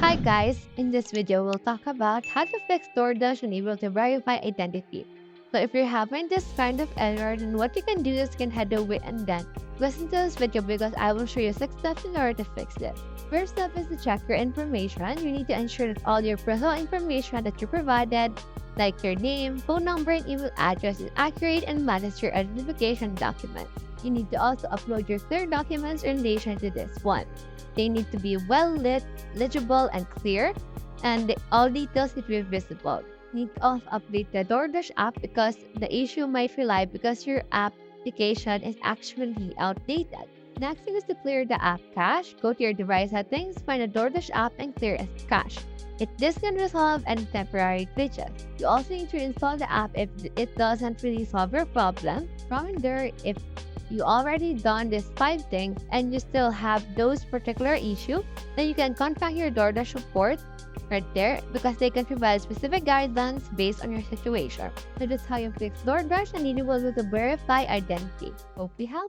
Hi guys, in this video we'll talk about how to fix Doordash unable to verify identity. So if you're having this kind of error, then what you can do is you can head away and then listen to this video because I will show you 6 steps in order to fix this. First step is to check your information. You need to ensure that all your personal information that you provided, like your name, phone number, and email address is accurate and matches your identification documents. You need to also upload your clear documents in relation to this one. They need to be well lit, legible, and clear, and all details need to be visible. You need to also update the Doordash app because the issue might rely because your application is actually outdated. Next thing is to clear the app cache. Go to your device settings, find the Doordash app, and clear its cache. This can resolve any temporary glitches. You also need to install the app if it doesn't really solve your problem. From there, if you already done these 5 things and you still have those particular issue, then you can contact your Doordash support right there because they can provide specific guidelines based on your situation. So that's how you fix Doordash and enable you to verify identity. Hope we help.